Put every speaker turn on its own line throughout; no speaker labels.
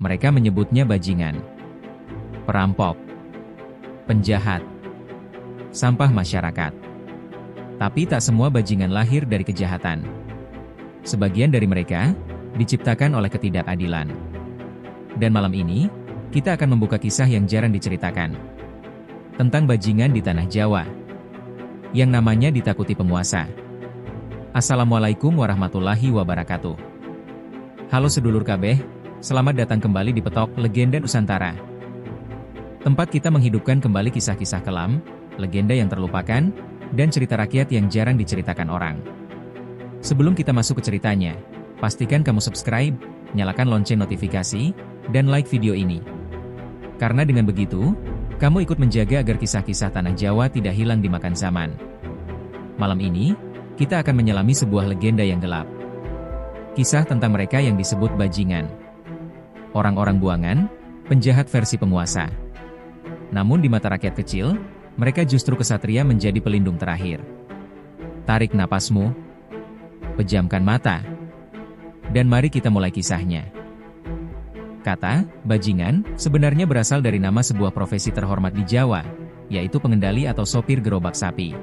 Mereka menyebutnya bajingan, perampok, penjahat, sampah masyarakat. Tapi tak semua bajingan lahir dari kejahatan. Sebagian dari mereka diciptakan oleh ketidakadilan. Dan malam ini, kita akan membuka kisah yang jarang diceritakan. Tentang bajingan di tanah Jawa, yang namanya ditakuti penguasa. Assalamualaikum warahmatullahi wabarakatuh. Halo sedulur kabeh, selamat datang kembali di Petok Legenda Nusantara. Tempat kita menghidupkan kembali kisah-kisah kelam, legenda yang terlupakan, dan cerita rakyat yang jarang diceritakan orang. Sebelum kita masuk ke ceritanya, pastikan kamu subscribe, nyalakan lonceng notifikasi, dan like video ini. Karena dengan begitu, kamu ikut menjaga agar kisah-kisah tanah Jawa tidak hilang dimakan zaman. Malam ini, kita akan menyelami sebuah legenda yang gelap. Kisah tentang mereka yang disebut bajingan. Orang-orang buangan, penjahat versi penguasa. Namun di mata rakyat kecil, mereka justru kesatria menjadi pelindung terakhir. Tarik napasmu, pejamkan mata, dan mari kita mulai kisahnya. Kata bajingan sebenarnya berasal dari nama sebuah profesi terhormat di Jawa, yaitu pengendali atau sopir gerobak sapi.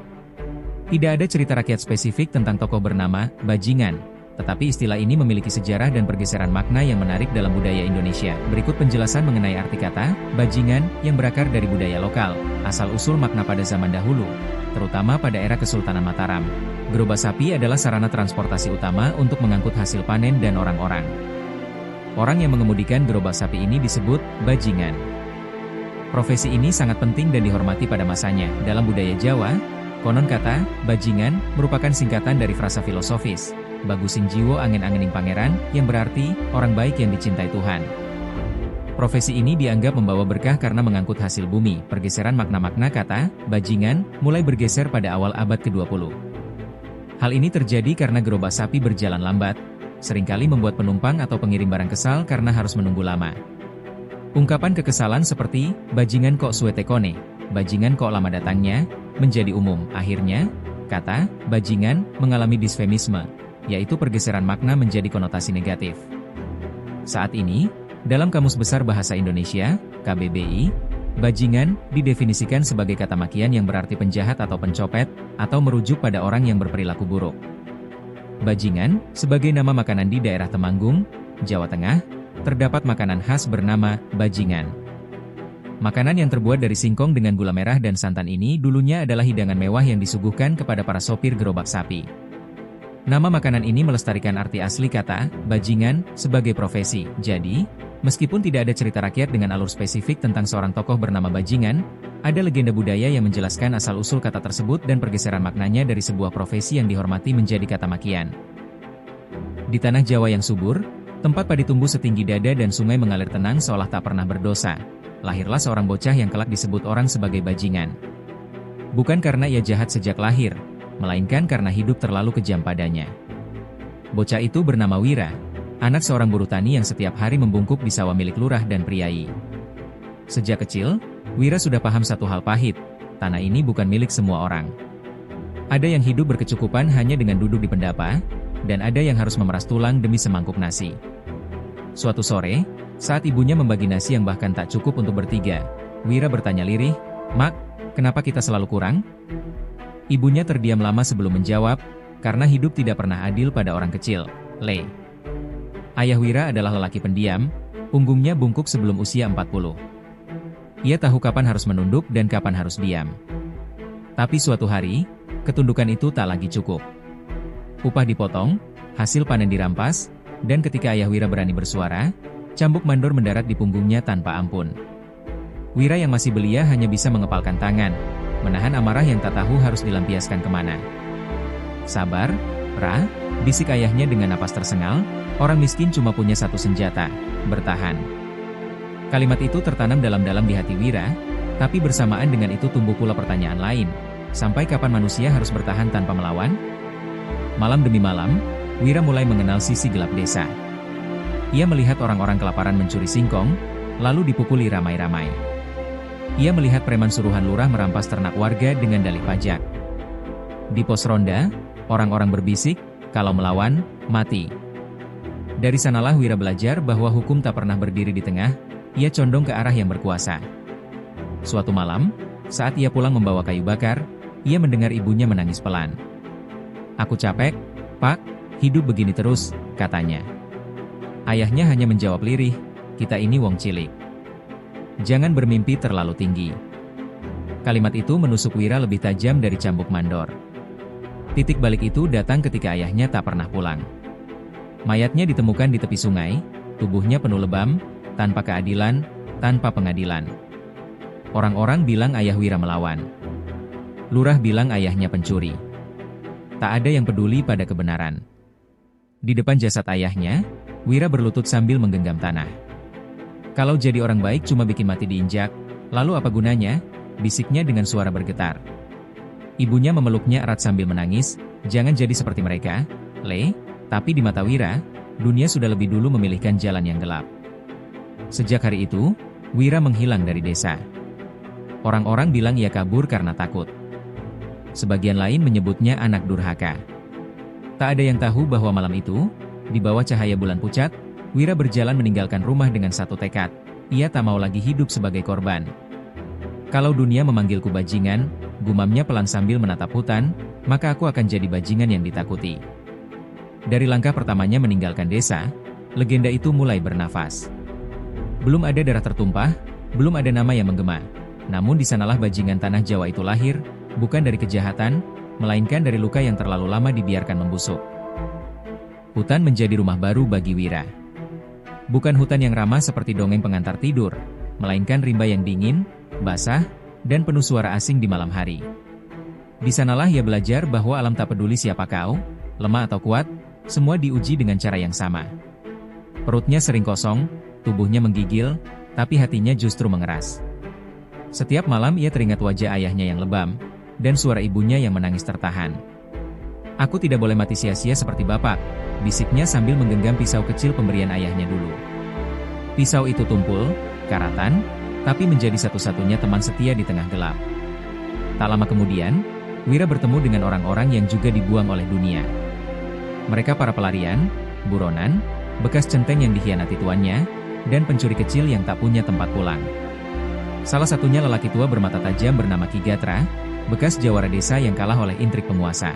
Tidak ada cerita rakyat spesifik tentang tokoh bernama bajingan, tetapi istilah ini memiliki sejarah dan pergeseran makna yang menarik dalam budaya Indonesia. Berikut penjelasan mengenai arti kata bajingan yang berakar dari budaya lokal, asal-usul makna pada zaman dahulu, terutama pada era Kesultanan Mataram. Gerobak sapi adalah sarana transportasi utama untuk mengangkut hasil panen dan orang-orang. Orang yang mengemudikan gerobak sapi ini disebut bajingan. Profesi ini sangat penting dan dihormati pada masanya. Dalam budaya Jawa, konon kata bajingan merupakan singkatan dari frasa filosofis Bagusing Jiwo Angen-angening Pangeran, yang berarti orang baik yang dicintai Tuhan. Profesi ini dianggap membawa berkah karena mengangkut hasil bumi. Pergeseran makna-makna kata bajingan mulai bergeser pada awal abad ke-20. Hal ini terjadi karena gerobak sapi berjalan lambat, seringkali membuat penumpang atau pengirim barang kesal karena harus menunggu lama. Ungkapan kekesalan seperti, bajingan kok suwete kone, bajingan kok lama datangnya, menjadi umum. Akhirnya, kata bajingan mengalami disfemisme, yaitu pergeseran makna menjadi konotasi negatif. Saat ini, dalam Kamus Besar Bahasa Indonesia, KBBI, bajingan didefinisikan sebagai kata makian yang berarti penjahat atau pencopet, atau merujuk pada orang yang berperilaku buruk. Bajingan, sebagai nama makanan di daerah Temanggung, Jawa Tengah, terdapat makanan khas bernama bajingan. Makanan yang terbuat dari singkong dengan gula merah dan santan ini dulunya adalah hidangan mewah yang disuguhkan kepada para sopir gerobak sapi. Nama makanan ini melestarikan arti asli kata bajingan sebagai profesi. Jadi, meskipun tidak ada cerita rakyat dengan alur spesifik tentang seorang tokoh bernama bajingan, ada legenda budaya yang menjelaskan asal-usul kata tersebut dan pergeseran maknanya dari sebuah profesi yang dihormati menjadi kata makian. Di tanah Jawa yang subur, tempat padi tumbuh setinggi dada dan sungai mengalir tenang seolah tak pernah berdosa, lahirlah seorang bocah yang kelak disebut orang sebagai bajingan. Bukan karena ia jahat sejak lahir, melainkan karena hidup terlalu kejam padanya. Bocah itu bernama Wira, anak seorang buruh tani yang setiap hari membungkuk di sawah milik lurah dan priai. Sejak kecil, Wira sudah paham satu hal pahit, tanah ini bukan milik semua orang. Ada yang hidup berkecukupan hanya dengan duduk di pendapa, dan ada yang harus memeras tulang demi semangkuk nasi. Suatu sore, saat ibunya membagi nasi yang bahkan tak cukup untuk bertiga, Wira bertanya lirih, "Mak, kenapa kita selalu kurang?" Ibunya terdiam lama sebelum menjawab, karena hidup tidak pernah adil pada orang kecil. Ayah Wira adalah lelaki pendiam, punggungnya bungkuk sebelum usia 40. Ia tahu kapan harus menunduk dan kapan harus diam. Tapi suatu hari, ketundukan itu tak lagi cukup. Upah dipotong, hasil panen dirampas, dan ketika ayah Wira berani bersuara, cambuk mandor mendarat di punggungnya tanpa ampun. Wira yang masih belia hanya bisa mengepalkan tangan, menahan amarah yang tak tahu harus dilampiaskan kemana. "Sabar, Ra," bisik ayahnya dengan napas tersengal, "orang miskin cuma punya satu senjata, bertahan." Kalimat itu tertanam dalam-dalam di hati Wira, tapi bersamaan dengan itu tumbuh pula pertanyaan lain, sampai kapan manusia harus bertahan tanpa melawan? Malam demi malam, Wira mulai mengenal sisi gelap desa. Ia melihat orang-orang kelaparan mencuri singkong, lalu dipukuli ramai-ramai. Ia melihat preman suruhan lurah merampas ternak warga dengan dalih pajak. Di pos ronda, orang-orang berbisik, kalau melawan, mati. Dari sanalah Wira belajar bahwa hukum tak pernah berdiri di tengah, ia condong ke arah yang berkuasa. Suatu malam, saat ia pulang membawa kayu bakar, ia mendengar ibunya menangis pelan. "Aku capek, Pak, hidup begini terus," katanya. Ayahnya hanya menjawab lirih, "Kita ini wong cilik. Jangan bermimpi terlalu tinggi." Kalimat itu menusuk Wira lebih tajam dari cambuk mandor. Titik balik itu datang ketika ayahnya tak pernah pulang. Mayatnya ditemukan di tepi sungai, tubuhnya penuh lebam, tanpa keadilan, tanpa pengadilan. Orang-orang bilang ayah Wira melawan. Lurah bilang ayahnya pencuri. Tak ada yang peduli pada kebenaran. Di depan jasad ayahnya, Wira berlutut sambil menggenggam tanah. "Kalau jadi orang baik cuma bikin mati diinjak, lalu apa gunanya?" bisiknya dengan suara bergetar. Ibunya memeluknya erat sambil menangis, "Jangan jadi seperti mereka, Le." Tapi di mata Wira, dunia sudah lebih dulu memilihkan jalan yang gelap. Sejak hari itu, Wira menghilang dari desa. Orang-orang bilang ia kabur karena takut. Sebagian lain menyebutnya anak durhaka. Tak ada yang tahu bahwa malam itu, di bawah cahaya bulan pucat, Wira berjalan meninggalkan rumah dengan satu tekad. Ia tak mau lagi hidup sebagai korban. "Kalau dunia memanggilku bajingan," gumamnya pelan sambil menatap hutan, "maka aku akan jadi bajingan yang ditakuti." Dari langkah pertamanya meninggalkan desa, legenda itu mulai bernafas. Belum ada darah tertumpah, belum ada nama yang menggema. Namun di sanalah bajingan tanah Jawa itu lahir, bukan dari kejahatan, melainkan dari luka yang terlalu lama dibiarkan membusuk. Hutan menjadi rumah baru bagi Wira. Bukan hutan yang ramah seperti dongeng pengantar tidur, melainkan rimba yang dingin, basah, dan penuh suara asing di malam hari. Di sanalah ia belajar bahwa alam tak peduli siapa kau, lemah atau kuat, semua diuji dengan cara yang sama. Perutnya sering kosong, tubuhnya menggigil, tapi hatinya justru mengeras. Setiap malam ia teringat wajah ayahnya yang lebam, dan suara ibunya yang menangis tertahan. "Aku tidak boleh mati sia-sia seperti bapak," bisiknya sambil menggenggam pisau kecil pemberian ayahnya dulu. Pisau itu tumpul, karatan, tapi menjadi satu-satunya teman setia di tengah gelap. Tak lama kemudian, Wira bertemu dengan orang-orang yang juga dibuang oleh dunia. Mereka para pelarian, buronan, bekas centeng yang dikhianati tuannya, dan pencuri kecil yang tak punya tempat pulang. Salah satunya lelaki tua bermata tajam bernama Ki Gatra, bekas jawara desa yang kalah oleh intrik penguasa.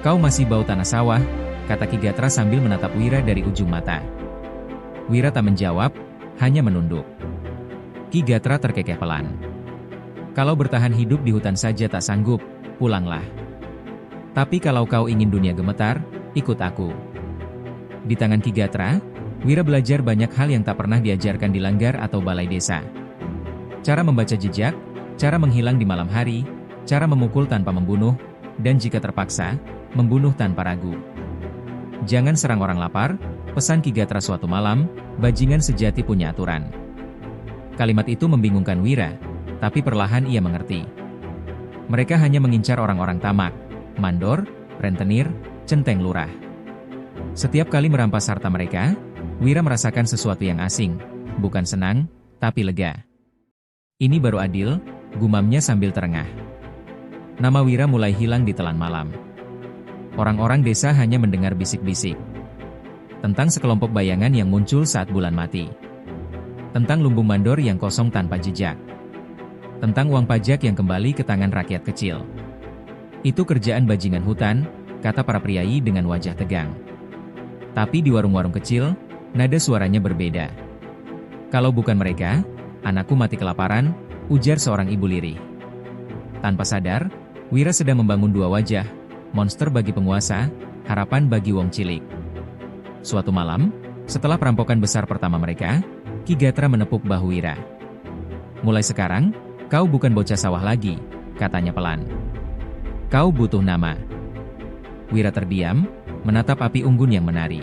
"Kau masih bau tanah sawah," kata Ki Gatra sambil menatap Wira dari ujung mata. Wira tak menjawab, hanya menunduk. Ki Gatra terkekeh pelan. "Kalau bertahan hidup di hutan saja tak sanggup, pulanglah. Tapi kalau kau ingin dunia gemetar, ikut aku." Di tangan Ki Gatra, Wira belajar banyak hal yang tak pernah diajarkan di langgar atau balai desa. Cara membaca jejak, cara menghilang di malam hari, cara memukul tanpa membunuh, dan jika terpaksa, membunuh tanpa ragu. "Jangan serang orang lapar," pesan Ki Gatra suatu malam, "bajingan sejati punya aturan." Kalimat itu membingungkan Wira, tapi perlahan ia mengerti. Mereka hanya mengincar orang-orang tamak, mandor, rentenir, centeng lurah. Setiap kali merampas harta mereka, Wira merasakan sesuatu yang asing, bukan senang, tapi lega. "Ini baru adil," gumamnya sambil terengah. Nama Wira mulai hilang di telan malam. Orang-orang desa hanya mendengar bisik-bisik tentang sekelompok bayangan yang muncul saat bulan mati, tentang lumbung mandor yang kosong tanpa jejak, tentang uang pajak yang kembali ke tangan rakyat kecil. "Itu kerjaan bajingan hutan," kata para priai dengan wajah tegang. Tapi di warung-warung kecil, nada suaranya berbeda. "Kalau bukan mereka, anakku mati kelaparan," ujar seorang ibu lirih. Tanpa sadar, Wira sedang membangun dua wajah, monster bagi penguasa, harapan bagi wong cilik. Suatu malam, setelah perampokan besar pertama mereka, Ki Gatra menepuk bahu Wira. "Mulai sekarang, kau bukan bocah sawah lagi," katanya pelan. "Kau butuh nama." Wira terdiam, menatap api unggun yang menari.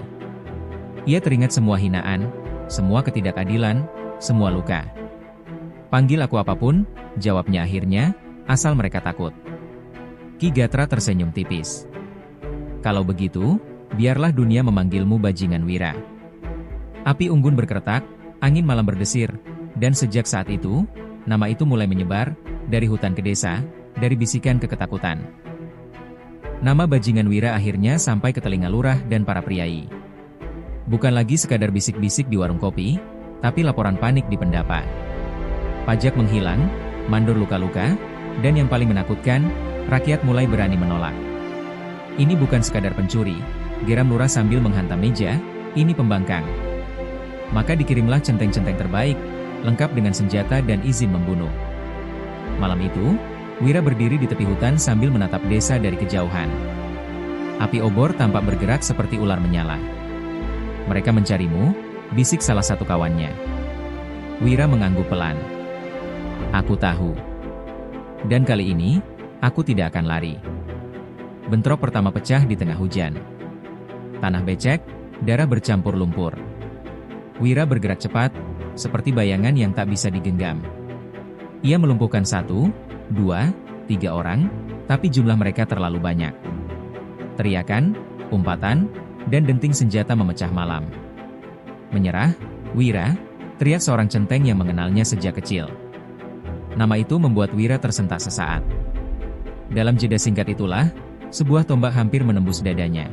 Ia teringat semua hinaan, semua ketidakadilan, semua luka. "Panggil aku apapun," jawabnya akhirnya, "asal mereka takut." Ki Gatra tersenyum tipis. "Kalau begitu, biarlah dunia memanggilmu bajingan Wira." Api unggun berkeretak, angin malam berdesir, dan sejak saat itu, nama itu mulai menyebar, dari hutan ke desa, dari bisikan ke ketakutan. Nama bajingan Wira akhirnya sampai ke telinga lurah dan para priai. Bukan lagi sekadar bisik-bisik di warung kopi, tapi laporan panik di pendapa. Pajak menghilang, mandor luka-luka, dan yang paling menakutkan, rakyat mulai berani menolak. Ini bukan sekadar pencuri, geram lurah sambil menghantam meja, ini pembangkang. Maka dikirimlah centeng-centeng terbaik, lengkap dengan senjata dan izin membunuh. Malam itu, Wira berdiri di tepi hutan sambil menatap desa dari kejauhan. Api obor tampak bergerak seperti ular menyala. Mereka mencarimu, bisik salah satu kawannya. Wira mengangguk pelan. Aku tahu. Dan kali ini, aku tidak akan lari. Bentrok pertama pecah di tengah hujan. Tanah becek, darah bercampur lumpur. Wira bergerak cepat, seperti bayangan yang tak bisa digenggam. Ia melumpuhkan 1, 2, 3 orang, tapi jumlah mereka terlalu banyak. Teriakan, umpatan, dan denting senjata memecah malam. Menyerah, Wira, teriak seorang centeng yang mengenalnya sejak kecil. Nama itu membuat Wira tersentak sesaat. Dalam jeda singkat itulah, sebuah tombak hampir menembus dadanya.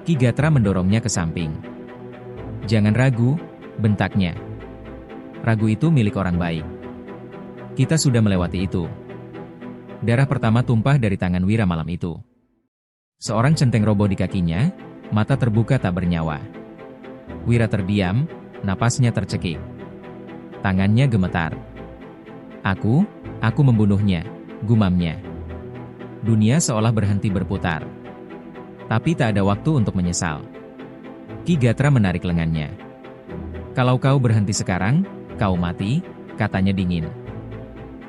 Ki Gatra mendorongnya ke samping. Jangan ragu, bentaknya. Ragu itu milik orang baik. Kita sudah melewati itu. Darah pertama tumpah dari tangan Wira malam itu. Seorang centeng roboh di kakinya, mata terbuka tak bernyawa. Wira terdiam, napasnya tercekik. Tangannya gemetar. Aku membunuhnya, gumamnya. Dunia seolah berhenti berputar. Tapi tak ada waktu untuk menyesal. Ki Gatra menarik lengannya. Kalau kau berhenti sekarang, kau mati, katanya dingin.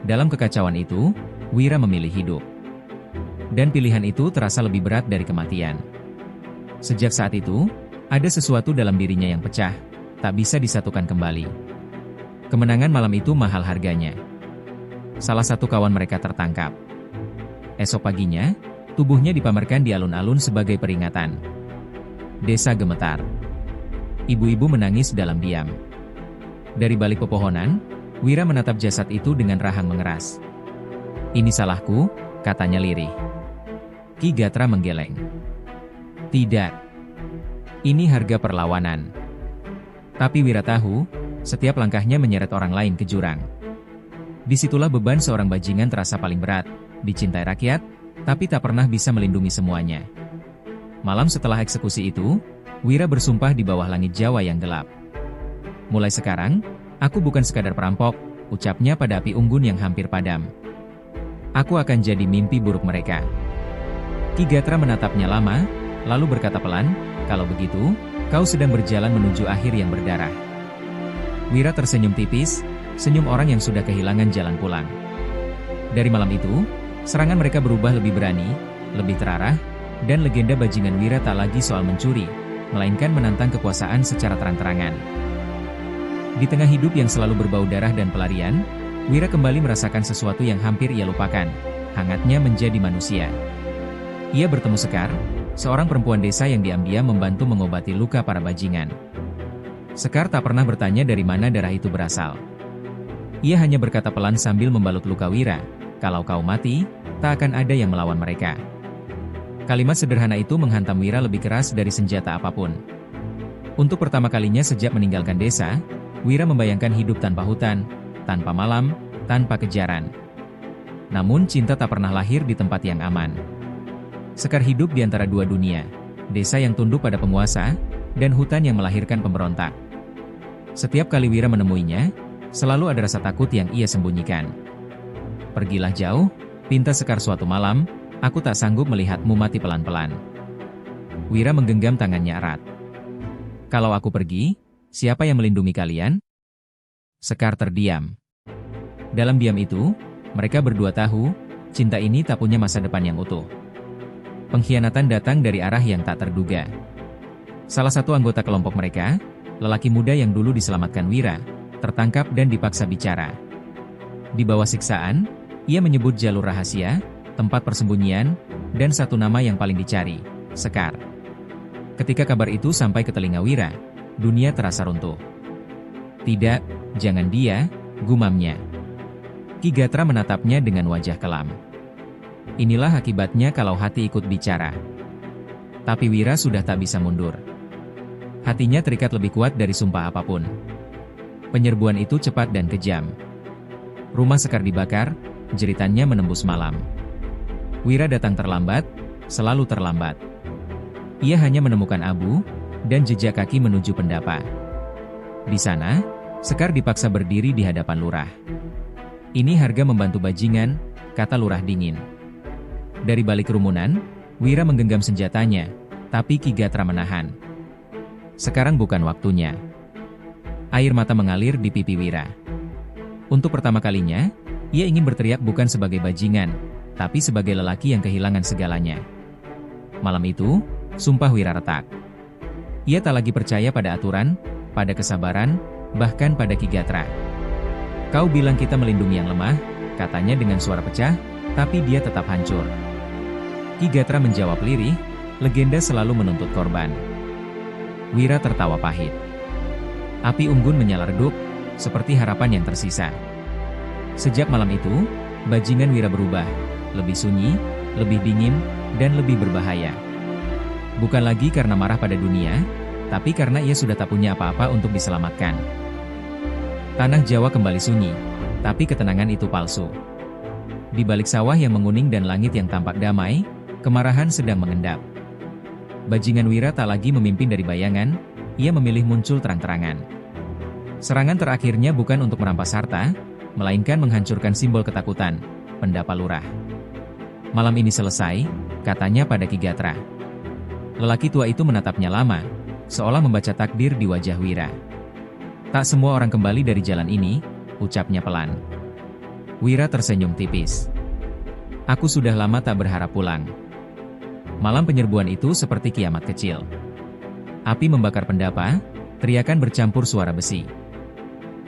Dalam kekacauan itu, Wira memilih hidup. Dan pilihan itu terasa lebih berat dari kematian. Sejak saat itu, ada sesuatu dalam dirinya yang pecah, tak bisa disatukan kembali. Kemenangan malam itu mahal harganya. Salah satu kawan mereka tertangkap. Esok paginya, tubuhnya dipamerkan di alun-alun sebagai peringatan. Desa gemetar. Ibu-ibu menangis dalam diam. Dari balik pepohonan, Wira menatap jasad itu dengan rahang mengeras. Ini salahku, katanya lirih. Ki Gatra menggeleng. Tidak. Ini harga perlawanan. Tapi Wira tahu, setiap langkahnya menyeret orang lain ke jurang. Disitulah beban seorang bajingan terasa paling berat, dicintai rakyat, tapi tak pernah bisa melindungi semuanya. Malam setelah eksekusi itu, Wira bersumpah di bawah langit Jawa yang gelap. Mulai sekarang, aku bukan sekadar perampok, ucapnya pada api unggun yang hampir padam. Aku akan jadi mimpi buruk mereka. Ki Gatra menatapnya lama, lalu berkata pelan, kalau begitu, kau sedang berjalan menuju akhir yang berdarah. Wira tersenyum tipis, senyum orang yang sudah kehilangan jalan pulang. Dari malam itu, serangan mereka berubah lebih berani, lebih terarah, dan legenda bajingan Wira tak lagi soal mencuri, melainkan menantang kekuasaan secara terang-terangan. Di tengah hidup yang selalu berbau darah dan pelarian, Wira kembali merasakan sesuatu yang hampir ia lupakan, hangatnya menjadi manusia. Ia bertemu Sekar, seorang perempuan desa yang diam-diam membantu mengobati luka para bajingan. Sekar tak pernah bertanya dari mana darah itu berasal. Ia hanya berkata pelan sambil membalut luka Wira, kalau kau mati, tak akan ada yang melawan mereka. Kalimat sederhana itu menghantam Wira lebih keras dari senjata apapun. Untuk pertama kalinya sejak meninggalkan desa, Wira membayangkan hidup tanpa hutan, tanpa malam, tanpa kejaran. Namun cinta tak pernah lahir di tempat yang aman. Sekar hidup di antara dua dunia, desa yang tunduk pada penguasa, dan hutan yang melahirkan pemberontak. Setiap kali Wira menemuinya, selalu ada rasa takut yang ia sembunyikan. Pergilah jauh, pinta Sekar suatu malam, aku tak sanggup melihatmu mati pelan-pelan. Wira menggenggam tangannya erat. Kalau aku pergi, siapa yang melindungi kalian? Sekar terdiam. Dalam diam itu, mereka berdua tahu, cinta ini tak punya masa depan yang utuh. Pengkhianatan datang dari arah yang tak terduga. Salah satu anggota kelompok mereka, lelaki muda yang dulu diselamatkan Wira, tertangkap dan dipaksa bicara. Di bawah siksaan, ia menyebut jalur rahasia, tempat persembunyian, dan satu nama yang paling dicari, Sekar. Ketika kabar itu sampai ke telinga Wira, dunia terasa runtuh. Tidak, jangan dia, gumamnya. Ki Gatra menatapnya dengan wajah kelam. Inilah akibatnya kalau hati ikut bicara. Tapi Wira sudah tak bisa mundur. Hatinya terikat lebih kuat dari sumpah apapun. Penyerbuan itu cepat dan kejam. Rumah Sekar dibakar, jeritannya menembus malam. Wira datang terlambat, selalu terlambat. Ia hanya menemukan abu, dan jejak kaki menuju pendapa. Di sana, Sekar dipaksa berdiri di hadapan lurah. "Ini harga membantu bajingan," kata lurah dingin. Dari balik kerumunan, Wira menggenggam senjatanya, tapi Ki Gatra menahan. Sekarang bukan waktunya. Air mata mengalir di pipi Wira. Untuk pertama kalinya, ia ingin berteriak bukan sebagai bajingan, tapi sebagai lelaki yang kehilangan segalanya. Malam itu, sumpah Wira retak. Ia tak lagi percaya pada aturan, pada kesabaran, bahkan pada Ki Gatra. "Kau bilang kita melindungi yang lemah," katanya dengan suara pecah, tapi dia tetap hancur. Ki Gatra menjawab lirih, "Legenda selalu menuntut korban." Wira tertawa pahit. Api unggun menyala redup, seperti harapan yang tersisa. Sejak malam itu, bajingan Wira berubah, lebih sunyi, lebih dingin, dan lebih berbahaya. Bukan lagi karena marah pada dunia, tapi karena ia sudah tak punya apa-apa untuk diselamatkan. Tanah Jawa kembali sunyi, tapi ketenangan itu palsu. Di balik sawah yang menguning dan langit yang tampak damai, kemarahan sedang mengendap. Bajingan Wira tak lagi memimpin dari bayangan, ia memilih muncul terang-terangan. Serangan terakhirnya bukan untuk merampas harta, melainkan menghancurkan simbol ketakutan, pendapa lurah. "Malam ini selesai," katanya pada Ki Gatra. Lelaki tua itu menatapnya lama, seolah membaca takdir di wajah Wira. "Tak semua orang kembali dari jalan ini," ucapnya pelan. Wira tersenyum tipis. "Aku sudah lama tak berharap pulang." Malam penyerbuan itu seperti kiamat kecil. Api membakar pendapa, teriakan bercampur suara besi.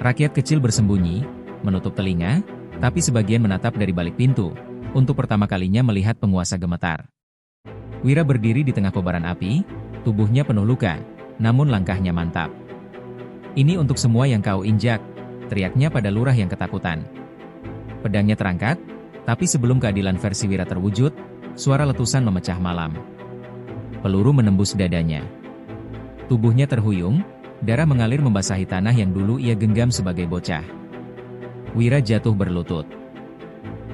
Rakyat kecil bersembunyi, menutup telinga, tapi sebagian menatap dari balik pintu, untuk pertama kalinya melihat penguasa gemetar. Wira berdiri di tengah kobaran api, tubuhnya penuh luka, namun langkahnya mantap. "Ini untuk semua yang kau injak," teriaknya pada lurah yang ketakutan. Pedangnya terangkat, tapi sebelum keadilan versi Wira terwujud, suara letusan memecah malam. Peluru menembus dadanya. Tubuhnya terhuyung, darah mengalir membasahi tanah yang dulu ia genggam sebagai bocah. Wira jatuh berlutut.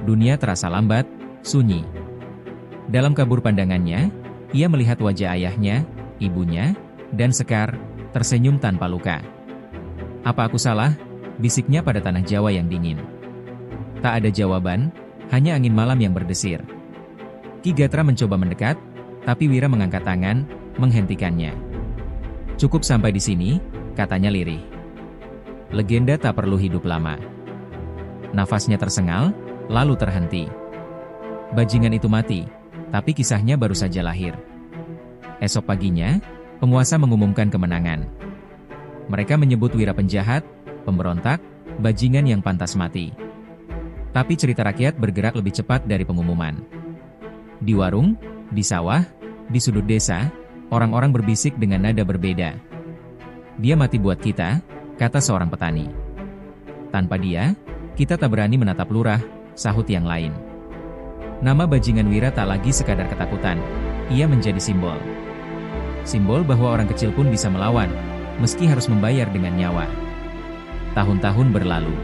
Dunia terasa lambat, sunyi. Dalam kabur pandangannya, ia melihat wajah ayahnya, ibunya, dan Sekar, tersenyum tanpa luka. "Apa aku salah?" bisiknya pada tanah Jawa yang dingin. Tak ada jawaban, hanya angin malam yang berdesir. Ki Gatra mencoba mendekat, tapi Wira mengangkat tangan, menghentikannya. "Cukup sampai di sini," katanya lirih. Legenda tak perlu hidup lama. Nafasnya tersengal, lalu terhenti. Bajingan itu mati, tapi kisahnya baru saja lahir. Esok paginya, penguasa mengumumkan kemenangan. Mereka menyebut Wira penjahat, pemberontak, bajingan yang pantas mati. Tapi cerita rakyat bergerak lebih cepat dari pengumuman. Di warung, di sawah, di sudut desa, orang-orang berbisik dengan nada berbeda. "Dia mati buat kita," kata seorang petani. "Tanpa dia, kita tak berani menatap lurah," sahut yang lain. Nama bajingan Wira tak lagi sekadar ketakutan, ia menjadi simbol. Simbol bahwa orang kecil pun bisa melawan, meski harus membayar dengan nyawa. Tahun-tahun berlalu.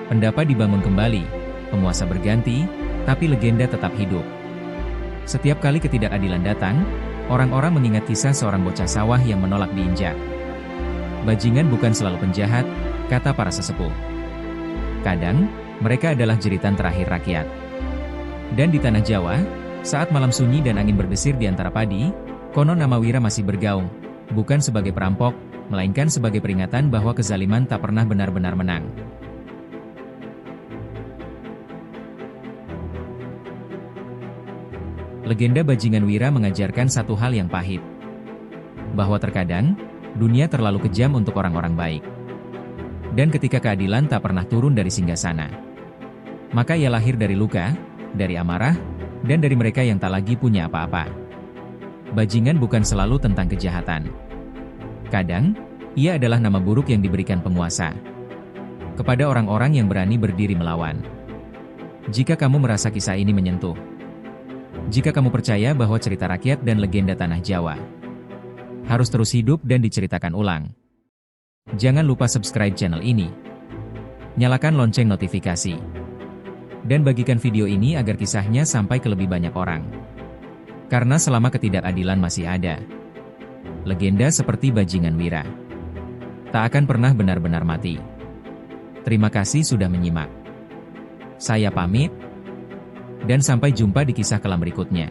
Pendapa dibangun kembali, penguasa berganti, tapi legenda tetap hidup. Setiap kali ketidakadilan datang, orang-orang mengingat kisah seorang bocah sawah yang menolak diinjak. "Bajingan bukan selalu penjahat," kata para sesepuh. "Kadang, mereka adalah jeritan terakhir rakyat." Dan di tanah Jawa, saat malam sunyi dan angin berdesir di antara padi, konon nama Wira masih bergaung, bukan sebagai perampok, melainkan sebagai peringatan bahwa kezaliman tak pernah benar-benar menang. Legenda bajingan Wira mengajarkan satu hal yang pahit. Bahwa terkadang, dunia terlalu kejam untuk orang-orang baik. Dan ketika keadilan tak pernah turun dari singgasana, maka ia lahir dari luka, dari amarah, dan dari mereka yang tak lagi punya apa-apa. Bajingan bukan selalu tentang kejahatan. Kadang, ia adalah nama buruk yang diberikan penguasa kepada orang-orang yang berani berdiri melawan. Jika kamu merasa kisah ini menyentuh, jika kamu percaya bahwa cerita rakyat dan legenda tanah Jawa harus terus hidup dan diceritakan ulang. Jangan lupa subscribe channel ini. Nyalakan lonceng notifikasi. Dan bagikan video ini agar kisahnya sampai ke lebih banyak orang. Karena selama ketidakadilan masih ada, legenda seperti Bajingan Wira tak akan pernah benar-benar mati. Terima kasih sudah menyimak. Saya pamit, dan sampai jumpa di kisah kelam berikutnya.